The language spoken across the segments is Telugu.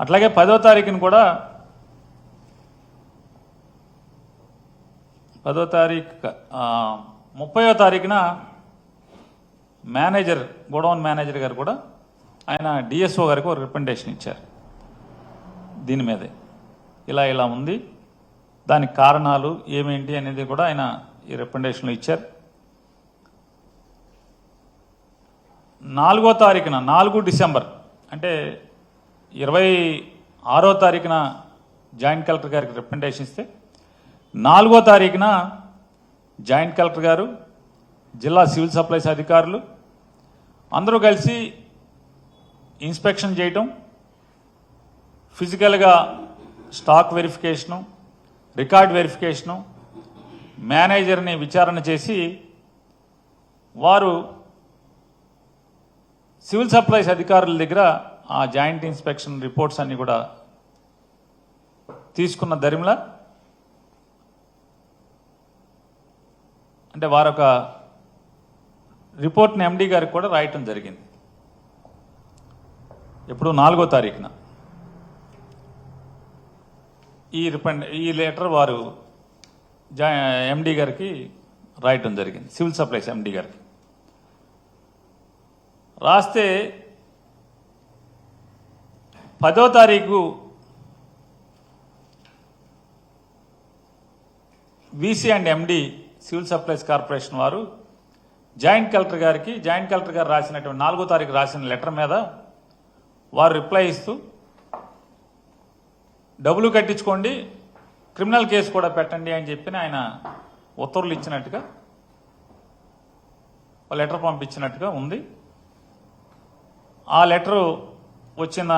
అట్లాగే 10వ తారీఖున కూడా 10వ తారీఖు 30వ తారీఖున మేనేజర్ గోడౌన్ మేనేజర్ గారు కూడా ఆయన డిఎస్ఓ గారికి ఒక రికమెండేషన్ ఇచ్చారు. దీని మీదే ఇలా ఉంది, దానికి కారణాలు ఏమేంటి అనేది కూడా ఆయన ఈ రికమెండేషన్లో ఇచ్చారు. 4వ తారీఖున 4 డిసెంబర్ అంటే 26వ తారీఖున జాయింట్ కలెక్టర్ గారికి రికమెండేషన్ ఇస్తే 4వ తారీఖున జాయింట్ కలెక్టర్ గారు, జిల్లా సివిల్ సప్లైస్ అధికారులు అందరూ కలిసి ఇన్స్పెక్షన్ చేయటం, ఫిజికల్గా స్టాక్ వెరిఫికేషను, రికార్డ్ వెరిఫికేషను, మేనేజర్ని విచారణ చేసి వారు సివిల్ సప్లైస్ అధికారుల దగ్గర ఆ జాయింట్ ఇన్స్పెక్షన్ రిపోర్ట్స్ అన్ని కూడా తీసుకున్న దరిమిలా అంటే వారొక రిపోర్ట్ని ఎండీ గారికి కూడా రాయటం జరిగింది. ఎప్పుడు 4వ తారీఖున ఈ లెటర్ వారు ఎండీ గారికి రాయటం జరిగింది, సివిల్ సప్లైస్ ఎండీ గారికి. రాస్తే 10వ తారీఖు VC and MD civil supplies corporation వారు జాయింట్ కలెక్టర్ గారు రాసినటువంటి 4వ తారీఖు రాసిన లెటర్ మీద వారు రిప్లై ఇస్తూ డబ్బులు కట్టించుకోండి, క్రిమినల్ కేసు కూడా పెట్టండి అని చెప్పి ఆయన ఉత్తర్వులు ఇచ్చినట్టుగా లెటర్ పంపించినట్టుగా ఉంది. ఆ లెటరు వచ్చిన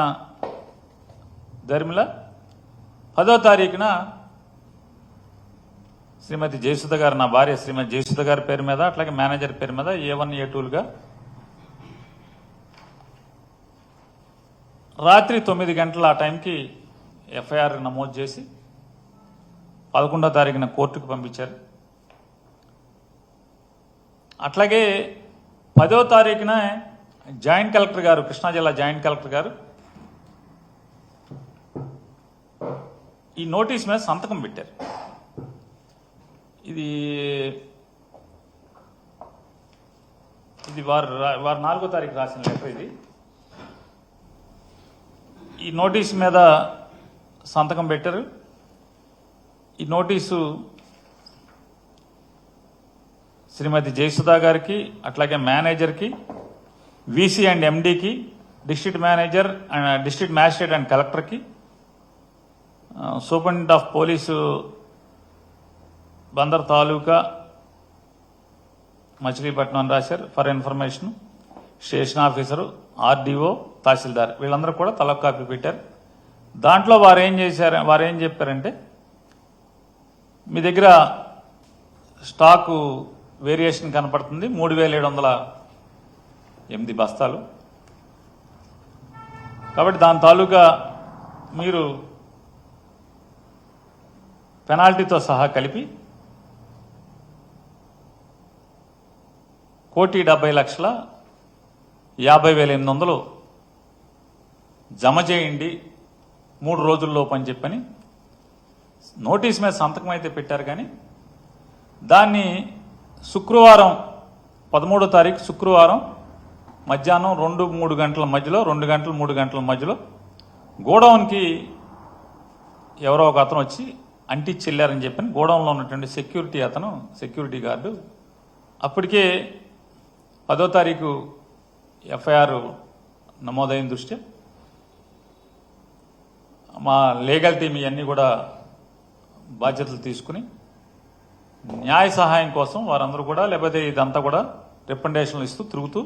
దరిమిల 10వ తారీఖున శ్రీమతి జయసుధ గారు, నా భార్య శ్రీమతి జయసుధ గారి పేరు మీద, అట్లాగే మేనేజర్ పేరు మీద A1 A2లుగా రాత్రి 9 గంటల ఆ టైంకి ఎఫ్ఐఆర్ నమోదు చేసి 11వ తారీఖున కోర్టుకు పంపించారు. అట్లాగే 10వ తారీఖున జాయింట్ కలెక్టర్ గారు, కృష్ణా జిల్లా జాయింట్ కలెక్టర్ గారు ఈ నోటీస్ మీద సంతకం పెట్టారు. ఇది వారు 4వ తారీఖు రాసిన లెటర్. ఇది ఈ నోటీస్ మీద సంతకం పెట్టారు. ఈ నోటీసు శ్రీమతి జయసుధా గారికి, అట్లాగే మేనేజర్కి, వీసీ అండ్ ఎండీకి, district manager and district magistrate and కలెక్టర్కి, superintendent of police Bandar taluka Machilipatnam అని రాశారు. For information station officer, RDO, tahsildar వీళ్ళందరూ కూడా తలొక కాపీ పెట్టారు. దాంట్లో వారు ఏం చెప్పారంటే, మీ దగ్గర స్టాకు వేరియేషన్ కనపడుతుంది, 3708 బస్తాలు. కాబట్టి దాని తాలూకా మీరు పెనాల్టీతో సహా కలిపి 1,70,50,800 జమ చేయండి 3 రోజుల్లోపు అని చెప్పని నోటీస్ మీద సంతకం అయితే పెట్టారు. కానీ దాన్ని శుక్రవారం 13వ తారీఖు శుక్రవారం మధ్యాహ్నం 2-3 గంటల మధ్యలో, 2 గంటలు 3 గంటల మధ్యలో గోడౌన్కి ఎవరో ఒక అతను వచ్చి అంటించి వెళ్ళారని చెప్పని గోడౌన్లో ఉన్నటువంటి సెక్యూరిటీ గార్డు అప్పటికే 10వ తారీఖు ఎఫ్ఐఆర్ నమోదైన దృష్ట్యా మా లీగల్ టీం ఇవన్నీ కూడా బాధ్యతలు తీసుకుని న్యాయ సహాయం కోసం వారందరూ కూడా, లేకపోతే ఇదంతా కూడా రికమెండేషన్లు ఇస్తూ తిరుగుతూ,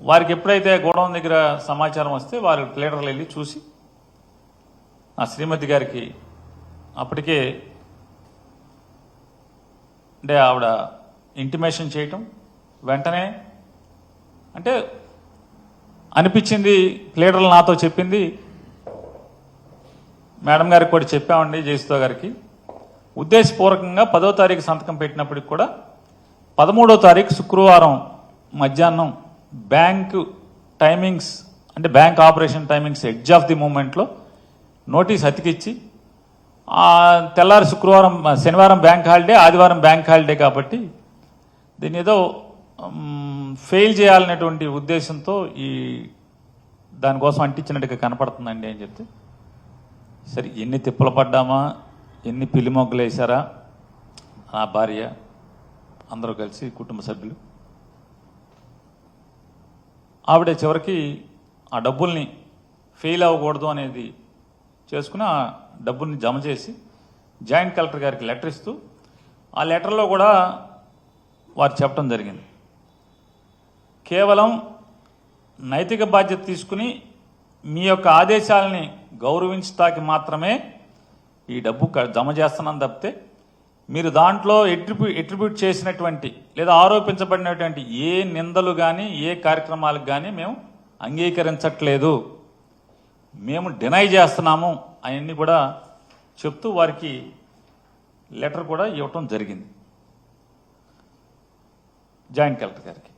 వారికి ఎప్పుడైతే గోడౌన్ దగ్గర సమాచారం వస్తే వారు లీడర్లు వెళ్ళి చూసి నా శ్రీమతి గారికి అప్పటికే అంటే ఆవిడ ఇంటిమేషన్ చేయటం, వెంటనే అంటే అనిపించింది, లీడర్లు నాతో చెప్పింది, మేడం గారికి కూడా చెప్పామండి జయసుధ గారికి, ఉద్దేశపూర్వకంగా 10వ తారీఖు సంతకం పెట్టినప్పటికి కూడా 13వ తారీఖు శుక్రవారం మధ్యాహ్నం బ్యాంకు టైమింగ్స్ అంటే bank operation timings edge of the మూమెంట్లో నోటీస్ అతికిచ్చి తెల్లారి శనివారం బ్యాంక్ హాలిడే, ఆదివారం బ్యాంక్ హాలిడే కాబట్టి దీన్ని ఏదో ఫెయిల్ చేయాలనేటువంటి ఉద్దేశంతో దానికోసం అంటించినట్టుగా కనపడుతుందండి అని చెప్తే, సరే ఎన్ని తిప్పలు పడ్డామా, ఎన్ని పిల్లి మొగ్గలు వేశారా నా భార్య, అందరూ కలిసి కుటుంబ సభ్యులు, ఆవిడ చివరికి ఆ డబ్బుల్ని ఫెయిల్ అవ్వకూడదు అనేది చేసుకుని ఆ డబ్బుల్ని జమ చేసి జాయింట్ కలెక్టర్ గారికి లెటర్ ఇస్తూ, ఆ లెటర్లో కూడా వారు చెప్పడం జరిగింది, కేవలం నైతిక బాధ్యత తీసుకుని మీ యొక్క ఆదేశాలని గౌరవించటానికి మాత్రమే ఈ డబ్బు జమ చేస్తున్నాను తప్పితే మీరు దాంట్లో ఎట్రిబ్యూట్ చేసినటువంటి లేదా ఆరోపించబడినటువంటి ఏ నిందలు కానీ ఏ కార్యక్రమాలకు కానీ మేము అంగీకరించట్లేదు, మేము డినై చేస్తున్నాము అవన్నీ కూడా చెప్తూ వారికి లెటర్ కూడా ఇవ్వటం జరిగింది జాయింట్ కలెక్టర్ గారికి.